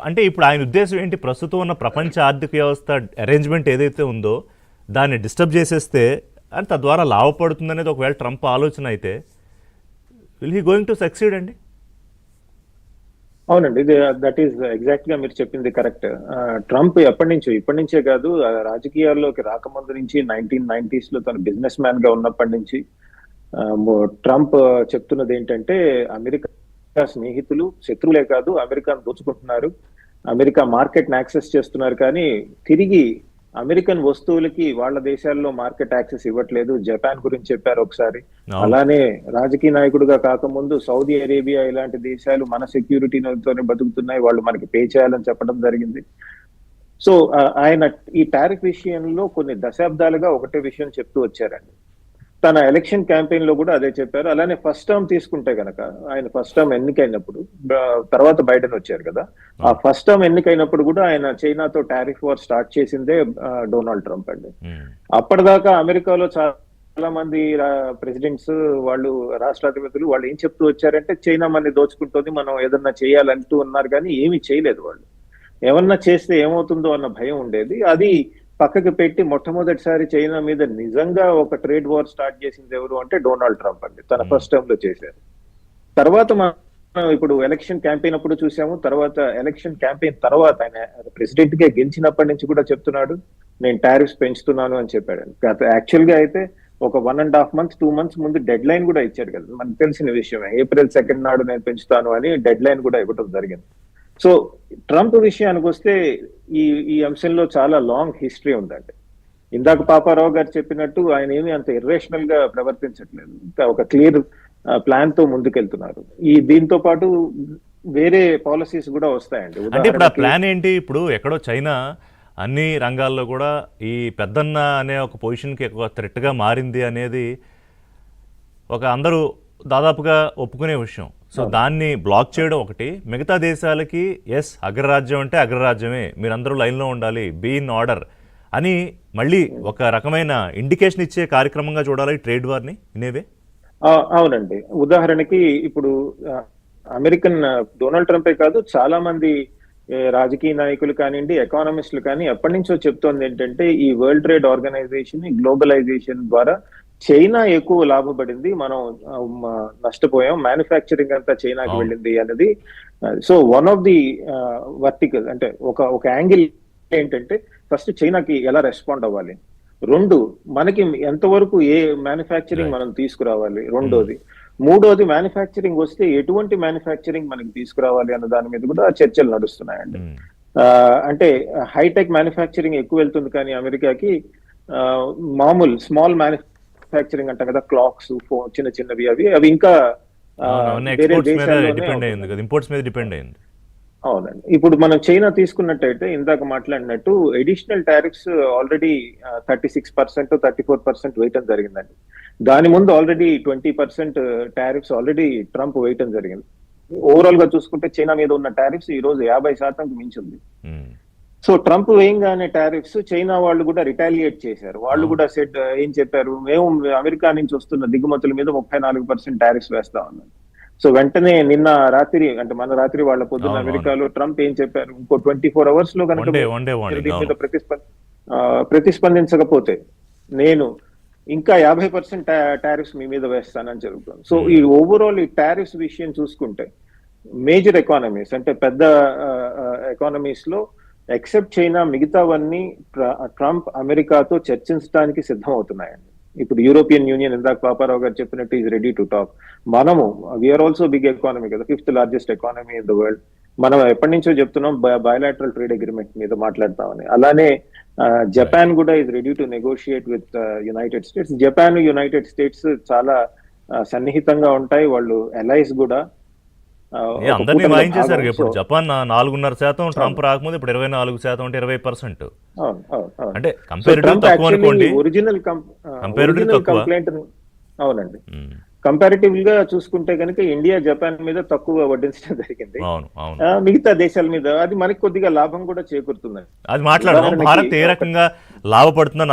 అంటే ఇప్పుడు ఆయన ఉద్దేశం ఏంటి? ప్రస్తుతం ఉన్న ప్రపంచ ఆర్థిక వ్యవస్థ అరేంజ్మెంట్ ఏదైతే ఉందో దాన్ని డిస్టర్బ్ చేసేస్తే అని తద్వారా లాభపడుతుంది అనేది ఒకవేళ ట్రంప్ ఆలోచన అయితే will he going to succeed అండి? అవునండి, ఇది దట్ ఈస్ ఎగ్జాక్ట్ గా మీరు చెప్పింది కరెక్ట్. ట్రంప్ ఇప్పటి నుంచే కాదు, రాజకీయాల్లోకి రాకముందు నుంచి 1990s లో తను బిజినెస్ మ్యాన్ గా ఉన్నప్పటి నుంచి ట్రంప్ చెప్తున్నది ఏంటంటే అమెరికా స్నేహితులు శత్రువులే కాదు, అమెరికాను దోచుకుంటున్నారు, అమెరికా మార్కెట్ యాక్సెస్ చేస్తున్నారు, కానీ తిరిగి అమెరికన్ వస్తువులకి వాళ్ళ దేశాల్లో మార్కెట్ యాక్సెస్ ఇవ్వట్లేదు. జపాన్ గురించి చెప్పారు ఒకసారి. అలానే రాజకీయ నాయకుడిగా కాకముందు సౌదీ అరేబియా ఇలాంటి దేశాలు మన సెక్యూరిటీతోనే బతుకుతున్నాయి, వాళ్ళు మనకి పే చేయాలని చెప్పడం జరిగింది. సో ఆయన ఈ టారిఫ్ విషయంలో కొన్ని దశాబ్దాలుగా ఒకటే విషయం చెప్తూ వచ్చారండి. తన ఎలక్షన్ క్యాంపెయిన్ లో కూడా అదే చెప్పారు. అలానే ఫస్ట్ టర్మ్ తీసుకుంటే గనక, ఆయన ఫస్ట్ టర్మ్ ఎన్నికైనప్పుడు, తర్వాత బైడెన్ వచ్చారు కదా, ఆ ఫస్ట్ టర్మ్ ఎన్నికైనప్పుడు కూడా ఆయన చైనాతో టారిఫ్ వార్ స్టార్ట్ చేసిందే డొనాల్డ్ ట్రంప్ అండి. అప్పటిదాకా అమెరికాలో చాలా మంది ప్రెసిడెంట్స్, వాళ్ళు రాష్ట్రాధిపతులు వాళ్ళు ఏం చెప్తూ వచ్చారంటే చైనా మనని దోచుకుంటుంది, మనం ఏదన్నా చేయాలంటూ ఉన్నారు, కానీ ఏమీ చేయలేదు. వాళ్ళు ఏమన్నా చేస్తే ఏమవుతుందో అన్న భయం ఉండేది. అది పక్కకి పెట్టి మొట్టమొదటిసారి చైనా మీద నిజంగా ఒక ట్రేడ్ వార్ స్టార్ట్ చేసింది ఎవరు అంటే డొనాల్డ్ ట్రంప్ అండి. తన ఫస్ట్ టర్మ్ లో చేశారు. తర్వాత మనం ఇప్పుడు ఎలక్షన్ క్యాంపెయిన్ అప్పుడు చూసాము, తర్వాత ఎలక్షన్ క్యాంపెయిన్ తర్వాత ఆయన ప్రెసిడెంట్ గా గెలిచినప్పటి నుంచి కూడా చెప్తున్నాడు నేను టారిఫ్స్ పెంచుతున్నాను అని చెప్పాడు. యాక్చువల్ గా అయితే ఒక 1.5 months 2 months ముందు డెడ్ లైన్ కూడా ఇచ్చారు కదా, మనకు తెలిసిన విషయమే. April 2 నాడు నేను పెంచుతాను అని డెడ్ లైన్ కూడా ఇవ్వడం జరిగింది. సో ట్రంప్ విషయానికి వస్తే ఈ అంశంలో చాలా లాంగ్ హిస్టరీ ఉందండి. ఇందాక పాపారావు గారు చెప్పినట్టు ఆయన ఏమీ అంత ఇర్రేషనల్ గా ప్రవర్తించట్లేదు, ఒక క్లియర్ ప్లాన్ తో ముందుకెళ్తున్నారు. దీంతో పాటు వేరే పాలసీస్ కూడా వస్తాయండి. అంటే ఇప్పుడు ఆ ప్లాన్ ఏంటి? ఇప్పుడు ఎక్కడో చైనా అన్ని రంగాల్లో కూడా ఈ పెద్దన్న అనే ఒక పొజిషన్కి ఒక థ్రెట్గా మారింది అనేది ఒక అందరూ దాదాపుగా ఒప్పుకునే విషయం. సో దాన్ని బ్లాక్ చేయడం ఒకటి, మిగతా దేశాలకి ఎస్ అగ్రరాజ్యం అంటే అగ్రరాజ్యమే, మీరందరూ లైన్లో ఉండాలి, బీ ఇన్ ఆర్డర్ అని మళ్ళీ ఒక రకమైన ఇండికేషన్ ఇచ్చే కార్యక్రమంగా చూడాలి ట్రేడ్ వార్ని ఇనేవే. అవునండి, ఉదాహరణకి ఇప్పుడు అమెరికన్ డొనాల్డ్ ట్రంపే కాదు, చాలా మంది రాజకీయ నాయకులు కానివ్వండి, ఎకానమిస్టులు కానీ ఎప్పటి నుంచో చెప్తోంది ఏంటంటే ఈ వరల్డ్ ట్రేడ్ ఆర్గనైజేషన్ గ్లోబలైజేషన్ ద్వారా చైనా ఎక్కువ లాభపడింది, మనం నష్టపోయాం, మ్యానుఫ్యాక్చరింగ్ అంతా చైనాకి వెళ్ళింది అనేది. So one of the vertical అంటే ఒక యాంగిల్ ఏంటంటే ఫస్ట్ చైనాకి ఎలా రెస్పాండ్ అవ్వాలి, రెండు మనకి ఎంతవరకు ఏ మ్యానుఫ్యాక్చరింగ్ మనం తీసుకురావాలి, రెండోది, మూడోది మ్యానుఫ్యాక్చరింగ్ వస్తే ఎటువంటి మ్యానుఫ్యాక్చరింగ్ మనకి తీసుకురావాలి అన్న దాని మీద కూడా చర్చలు నడుస్తున్నాయండి. అంటే హైటెక్ మ్యానుఫ్యాక్చరింగ్ ఎక్కువ వెళ్తుంది, కానీ అమెరికాకి మామూలు స్మాల్ మ్యానుఫ్యాక్చరింగ్ అంటాం కదా, క్లాక్స్, చిన్న చిన్నవి, అవి ఇంకా ఇంపోర్ట్స్ మీద డిపెండ్ అయింది. అవునండి. ఇప్పుడు మనం చైనా తీసుకున్నట్టయితే ఇందాక మాట్లాడినట్టు అడిషనల్ టారిఫ్స్ ఆల్రెడీ 36% 34% వేయటం జరిగిందండి. దాని ముందు ఆల్రెడీ 20% టారిఫ్స్ ఆల్రెడీ ట్రంప్ వేయటం జరిగింది. ఓవరాల్ గా చూసుకుంటే చైనా మీద ఉన్న టారిఫ్స్ ఈ రోజు 50% మించింది. సో ట్రంప్ వేయంగానే టారిఫ్స్ చైనా వాళ్ళు కూడా రిటాలియేట్ చేశారు. వాళ్ళు కూడా ఏం చెప్పారు, మేము అమెరికా నుంచి వస్తున్న దిగుమతుల మీద 34% టారిఫ్స్ వేస్తా ఉన్నాం. సో వెంటనే నిన్న రాత్రి, అంటే మన రాత్రి వాళ్ళ పొద్దున్న అమెరికాలో ట్రంప్ ఏం చెప్పారు, ఇంకో 24 hours లో కనుక దీని మీద ప్రతిస్పందించకపోతే నేను ఇంకా 50% టారిఫ్స్ మీ మీద వేస్తానని జరుగుతుంది. సో ఈ ఓవరాల్ ఈ టారిఫ్స్ విషయం చూసుకుంటే మేజర్ ఎకానమీస్ అంటే పెద్ద ఎకానమీస్ లో ఎక్సెప్ట్ చైనా మిగతావన్నీ ట్రంప్ అమెరికాతో చర్చించడానికి సిద్ధం అవుతున్నాయండి. ఇప్పుడు యూరోపియన్ యూనియన్ ఇందాక పాపారావు గారు చెప్పినట్టు ఈజ్ రెడీ టు టాక్. మనము వీఆర్ ఆల్సో బిగ్ ఎకానమీ కదా, 5th largest economy in the world. మనం ఎప్పటి నుంచో చెప్తున్నాం బయలాటరల్ ట్రేడ్ అగ్రిమెంట్ మీద మాట్లాడతామని. అలానే జపాన్ కూడా is ready to negotiate with United states. Japan United states చాలా సన్నిహితంగా ఉంటాయి, వాళ్ళు అలైస్ కూడా. అందరినీ వాయించేశారు. ఇప్పుడు జపాన్ 4.5%, ట్రంప్ రాకముందు ఇప్పుడు 24% అంటే 20%. అంటే కంపారిటివ్ తక్కువ అనుకోండి, ఒరిజినల్ కంప్లైంట్. అవునండి, కంపారిటివ్ గా చూసుకుంటే కనుక ఇండియా జపాన్ మీద తక్కువ వడ్డించడం జరిగింది, మిగతా దేశాల మీద. అది మనకి కొద్దిగా లాభం కూడా చేకూరుతుంది. అది మాట్లాడదాం. భారత్ ఏ రకంగా లాభపడుతుందో